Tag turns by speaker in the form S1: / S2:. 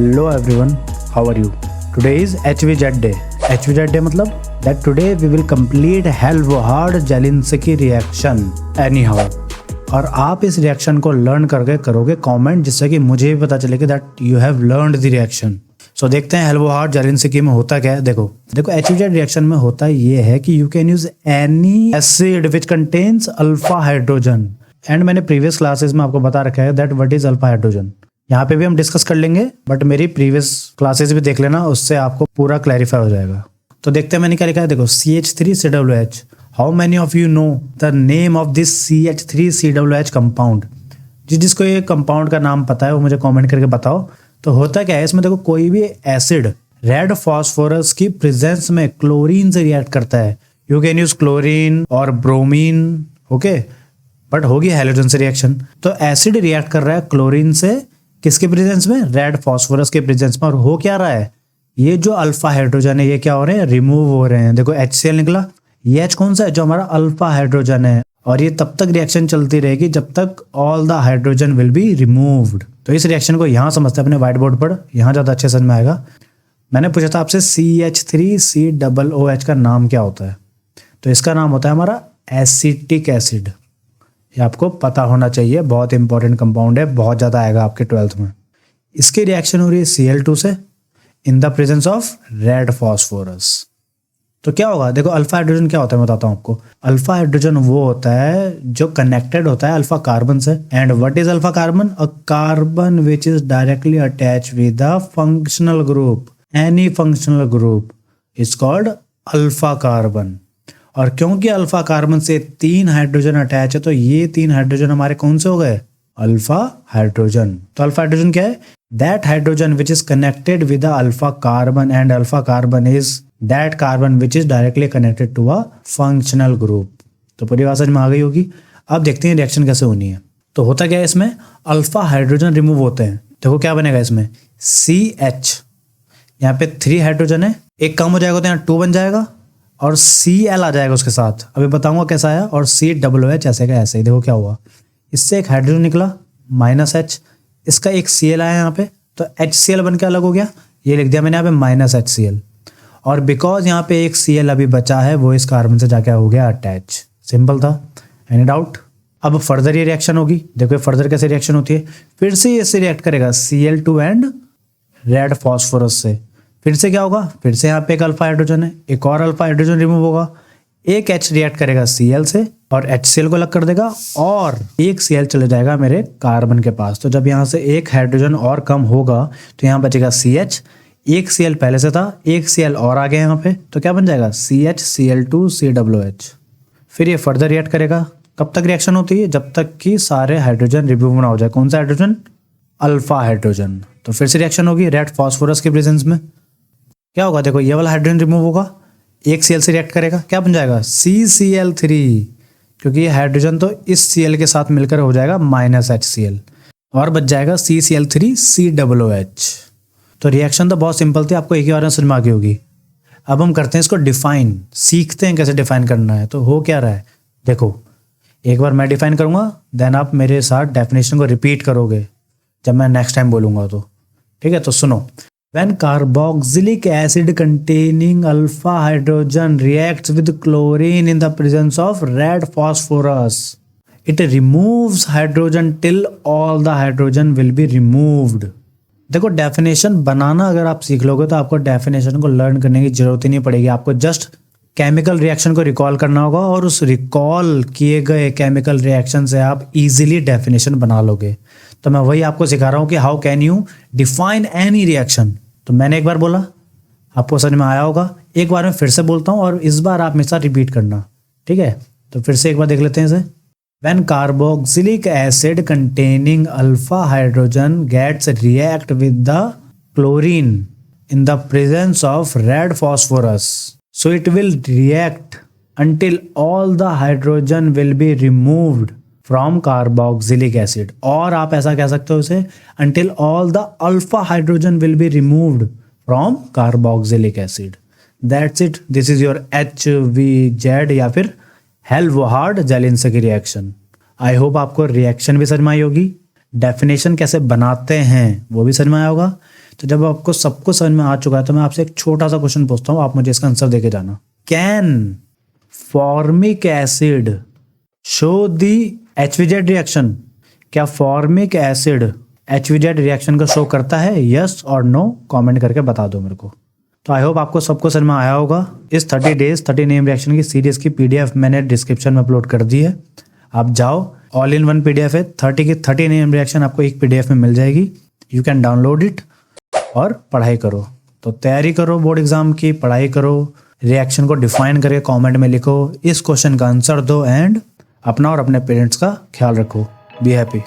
S1: Hello everyone, how are you? Today is HVZ day. HVZ day मतलब that today we will complete Helvohard Jelinski reaction anyhow. और आप इस reaction को learn करके करोगे comment, जिससे कि मुझे भी पता चले कि that you have learned the reaction. So देखते हैं हेल्वोहार्ड जेलिंस्की में होता क्या है. देखो HVZ रिएक्शन में होता ये है कि you can use any acid which contains alpha hydrogen. And मैंने प्रीवियस क्लासेस में आपको बता रखा है that what is alpha hydrogen. यहाँ पे भी हम डिस्कस कर लेंगे, बट मेरी प्रीवियस क्लासेस भी देख लेना, उससे आपको पूरा क्लैरिफाई हो जाएगा. तो देखते हैं मैंने क्या लिखा है. देखो CH3COOH. How many of you know the name of this CH3COOH compound. जिसको ये कंपाउंड का नाम पता है वो मुझे कमेंट करके बताओ. तो होता क्या है इसमें, देखो कोई भी एसिड रेड फॉस्फोरस की प्रेजेंस में क्लोरीन से रिएक्ट करता है. यू कैन यूज क्लोरीन और ब्रोमीन, ओके, बट होगी हैलोजन से रिएक्शन. तो एसिड रिएक्ट कर रहा है क्लोरीन से, किसके प्रेजेंस में, रेड फॉस्फोरस के प्रेजेंस में. और हो क्या रहा है, ये जो अल्फा हाइड्रोजन है ये क्या हो रहे हैं, रिमूव हो रहे हैं. देखो HCl निकला, ये H कौन सा है, जो हमारा अल्फा हाइड्रोजन है. और ये तब तक रिएक्शन चलती रहेगी जब तक all the hydrogen will be removed. तो इस रिएक्शन को यहाँ समझते हैं अपने व्हाइट बोर्ड पर, यहाँ ज्यादा अच्छे समझ में आएगा. मैंने पूछा था आपसे CH3COOH का नाम क्या होता है. तो इसका नाम होता है हमारा एसिटिक एसिड. ये आपको पता होना चाहिए, बहुत इंपॉर्टेंट कंपाउंड है, बहुत ज़्यादा आएगा आपके 12th में. इसकी रिएक्शन हो रही है Cl2 से in the presence of red phosphorus. तो क्या होगा, देखो अल्फा हाइड्रोजन क्या होता है मैं बताता हूँ आपको. अल्फा हाइड्रोजन वो होता है जो कनेक्टेड होता है अल्फा कार्बन से. And what is alpha carbon, a carbon which is directly attach with the functional group. Any functional group is called alpha carbon. और क्योंकि अल्फा कार्बन से 3 हाइड्रोजन अटैच है, तो ये 3 हाइड्रोजन हमारे कौन से हो गए, अल्फा हाइड्रोजन. तो अल्फा हाइड्रोजन क्या है, that hydrogen which is connected with the alpha carbon. And alpha carbon is that carbon which is directly connected to a functional group. तो पूरी बात समझ में आ गई होगी. अब देखते हैं रिएक्शन कैसे होनी है. तो होता क्या है, इसमें अल्फा हाइड्रोजन रिमूव होते हैं. देखो क्या बनेगा इसमें, CH, यहाँ पे 3 हाइड्रोजन है, एक कम हो जाएगा तो यहाँ 2 बन जाएगा, और Cl आ जाएगा उसके साथ. अभी बताऊंगा कैसा आया. और COOH ऐसे का ऐसे ही. देखो क्या हुआ, इससे एक हाइड्रोजन निकला -H, इसका एक Cl आया यहाँ पे, तो HCl बन के अलग हो गया. ये लिख दिया मैंने यहाँ पे -HCl. और बिकॉज यहाँ पे एक Cl अभी बचा है, वो इस कार्बन से जाके हो गया अटैच. सिंपल था. Any doubt. अब फर्दर ये रिएक्शन होगी. देखो फर्दर कैसे रिएक्शन होती है, फिर से इससे रिएक्ट करेगा Cl2 एंड रेड फॉस्फोरस से. फिर से क्या होगा, फिर से यहाँ पे एक अल्फा हाइड्रोजन है, एक और अल्फा हाइड्रोजन रिमूव होगा, एक H रिएक्ट करेगा Cl से और HCl को अलग कर देगा, और एक Cl चले जाएगा मेरे कार्बन के पास. तो जब यहाँ से एक हाइड्रोजन और कम होगा तो यहाँ बचेगा CH, एक Cl पहले से था, एक Cl और आ गया यहाँ पे, तो क्या बन जाएगा CHCl2COOH. फिर ये फर्दर रिएक्ट करेगा. कब तक रिएक्शन होती है, जब तक कि सारे हाइड्रोजन रिमूव ना हो जाए. कौन सा हाइड्रोजन, अल्फा हाइड्रोजन. तो फिर से रिएक्शन होगी रेड फॉस्फोरस के प्रेजेंस में. क्या होगा, देखो ये वाला हाइड्रोजन रिमूव होगा, एक Cl से रिएक्ट करेगा, क्या बन जाएगा CCl3, क्योंकि ये हाइड्रोजन तो इस Cl के साथ मिलकर हो जाएगा -HCl, और बच जाएगा CCl3COOH. तो रिएक्शन तो बहुत सिंपल थी, आपको एक ही बार में समझ में आ गई होगी. अब हम करते हैं इसको डिफाइन, सीखते हैं कैसे डिफाइन करना है. तो हो क्या रहा है, देखो एक बार मैं डिफाइन करूंगा, देन आप मेरे साथ डेफिनेशन को रिपीट करोगे जब मैं नेक्स्ट टाइम बोलूंगा. तो ठीक है, तो सुनो. When carboxylic acid containing alpha hydrogen reacts with chlorine in the presence of red phosphorus, it removes hydrogen till all the hydrogen will be removed. देखो डेफिनेशन बनाना अगर आप सीख लोगे तो आपको डेफिनेशन को लर्न करने की जरूरत ही नहीं पड़ेगी. आपको जस्ट केमिकल रिएक्शन को रिकॉल करना होगा, और उस रिकॉल किए गए केमिकल रिएक्शन से आप इजीली डेफिनेशन बना लोगे. तो मैं वही आपको सिखा रहा हूँ कि how can you define any reaction. तो मैंने एक बार बोला, आपको समझ में आया होगा. एक बार मैं फिर से बोलता हूँ, और इस बार आप मेरे साथ रिपीट करना, ठीक है. तो फिर से एक बार देख लेते हैं इसे. When carboxylic acid containing alpha hydrogen gets react with the chlorine in the presence of red phosphorus, so it will react until all the hydrogen will be removed from carboxylic acid. और आप ऐसा कह सकते हो इसे, until all the alpha hydrogen will be removed from carboxylic acid. That's it. This is your HVZ या फिर हेल्वोहार्ड Zelensky reaction. I hope आपको रिएक्शन भी समझ में आई होगी, डेफिनेशन कैसे बनाते हैं वो भी समझ में आया होगा. तो जब आपको सबको समझ में आ चुका है तो मैं आपसे एक छोटा सा क्वेश्चन पूछता हूँ, आप मुझे इसका आंसर देके जाना। Can formic acid show the HVZ reaction? क्या फॉर्मिक एसिड HVZ रिएक्शन को शो करता है? यस और नो कमेंट करके बता दो मेरे को। तो आई होप आपको सबको समझ में आया होगा। इस 30 डेज 30 नेम रिएक्शन की सीरीज की PDF मैंने डिस्क्रिप्शन में अपलोड कर दी है, आप जाओ, ऑल इन वन PDF है। 30 की 30 नेम रिएक्शन आपको एक PDF में मिल जाएगी। यू कैन डाउनलोड इट और पढ़ाई करो। तो तैयारी करो बोर्ड एग्जाम की, पढ़ाई करो, रिएक्शन को डिफाइन करके कमेंट में लिखो, इस क्वेश्चन का आंसर दो एंड अपना और अपने पेरेंट्स का ख्याल रखो। Be happy.